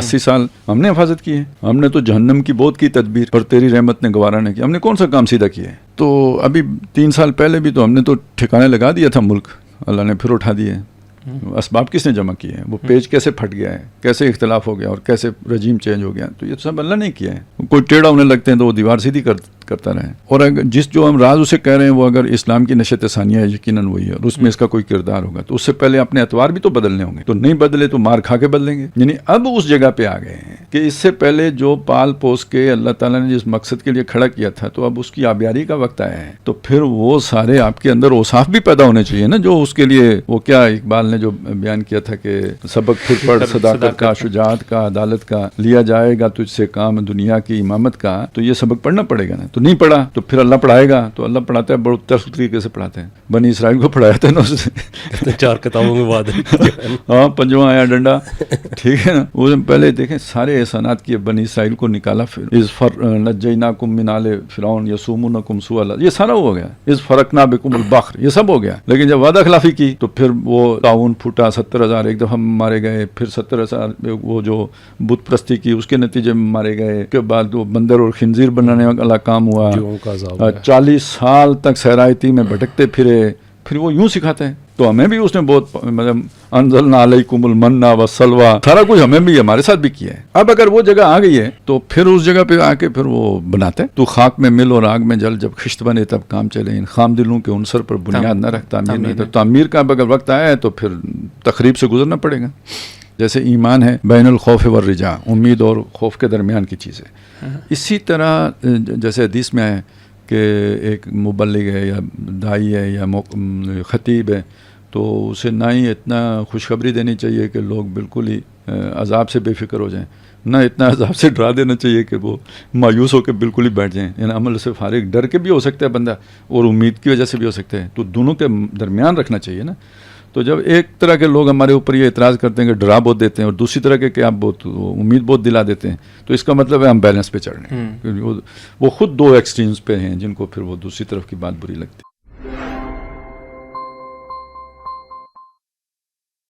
80 سال ہم نے حفاظت کی ہے. ہم نے تو جہنم کی بہت کی تدبیر پر تیری رحمت نے گوارا نہیں کیا. ہم نے کون سا کام سیدھا کیا ہے؟ تو ابھی 3 سال پہلے بھی تو ہم نے تو ٹھکانے لگا دیا تھا ملک, اللہ نے پھر اٹھا دیے. اسباب کس نے جمع کیے ہیں؟ وہ پیج کیسے پھٹ گیا ہے, کیسے اختلاف ہو گیا اور کیسے رجیم چینج ہو گیا, تو یہ سب اللہ نے کیا ہے. کوئی ٹیڑھا ہونے لگتے ہیں تو وہ دیوار سیدھی کرتا رہے. اور اگر جو ہم راز اسے کہہ رہے ہیں وہ اگر اسلام کی نشت ثانیہ یقیناً وہی ہے اور اس میں اس کا کوئی کردار ہوگا, تو اس سے پہلے اپنے اطوار بھی تو بدلنے ہوں گے. تو نہیں بدلے تو مار کھا کے بدلیں گے. یعنی اب اس جگہ پہ آ گئے ہیں کہ اس سے پہلے جو پال پوس کے اللہ تعالیٰ نے جس مقصد کے لیے کھڑا کیا تھا تو اب اس کی آبیاری کا وقت آیا ہے. تو پھر وہ سارے آپ کے اندر اوصاف بھی پیدا ہونے چاہیے نا, جو اس کے لیے وہ کیا اقبال نے جو بیان کیا تھا کہ سبق پھر پڑھ صداقت کا, شجاعت کا, عدالت کا, لیا جائے گا تجھ سے کام دنیا کی امامت کا. تو یہ سبق پڑھنا پڑے گا نا. تو نہیں پڑھا تو پھر اللہ پڑھائے گا. تو اللہ پڑھاتا ہے بڑے تلخ طریقے سے پڑھاتے ہیں. بنی اسرائیل کو پڑھایا تھا نا اس نے 4 کتابوں میں بعد ہاں 5واں آیا ڈنڈا, ٹھیک ہے نا. وہ پہلے دیکھیں سارے احسانات کیے, بنی اسرائیل کو نکالا, پھر نجیناکم من آل فرعون یسومونکم سوء العذاب, یہ سارا ہو گیا. اذ فرقنا بکم البحر, یہ سب ہو گیا. لیکن جب وعدہ خلافی کی تو پھر وہ طاعون پھوٹا, 70,000 ایک دفعہ مارے گئے, پھر 70,000 وہ جو بت پرستی کی اس کے نتیجے میں مارے گئے. کے بعد وہ بندر اور خنزیر بنانے والا کام ہوا. 40 سال تک صحرائے میں بھٹکتے پھرے. پھر وہ یوں سکھاتے ہیں. تو ہمیں بھی اس نے بہت مطلب انزلنا علیکم المن والسلوی سارا کچھ ہمیں بھی ہمارے ساتھ بھی کیا ہے. اب اگر وہ جگہ آ گئی ہے تو پھر اس جگہ پہ آ کے پھر وہ بناتے ہیں. تو خاک میں مل اور آگ میں جل, جب خشت بنے تب کام چلے, ان خام دلوں کے عنصر پر بنیاد نہ رکھ تعمیر نہیں. تو تعمیر کا اگر وقت آیا ہے تو پھر تخریب سے گزرنا پڑے گا. جیسے ایمان ہے بین الخوف والرجاء, امید اور خوف کے درمیان کی چیز ہے. اسی طرح جیسے حدیث میں ہے کہ ایک مبلغ ہے یا داعی ہے یا خطیب ہے تو اسے نہ ہی اتنا خوشخبری دینی چاہیے کہ لوگ بالکل ہی عذاب سے بے فکر ہو جائیں, نہ اتنا عذاب سے ڈرا دینا چاہیے کہ وہ مایوس ہو کے بالکل ہی بیٹھ جائیں. یعنی عمل سے فارغ, ڈر کے بھی ہو سکتا ہے بندہ اور امید کی وجہ سے بھی ہو سکتا ہے. تو دونوں کے درمیان رکھنا چاہیے نا. تو جب ایک طرح کے لوگ ہمارے اوپر یہ اعتراض کرتے ہیں کہ ڈرا بہت دیتے ہیں اور دوسری طرح کے کہ آپ بہت امید بہت دلا دیتے ہیں, تو اس کا مطلب ہے ہم بیلنس پہ چڑھ رہے ہیں. وہ خود 2 ایکسٹریمز پہ ہیں جن کو پھر وہ دوسری طرف کی بات بری لگتی ہے.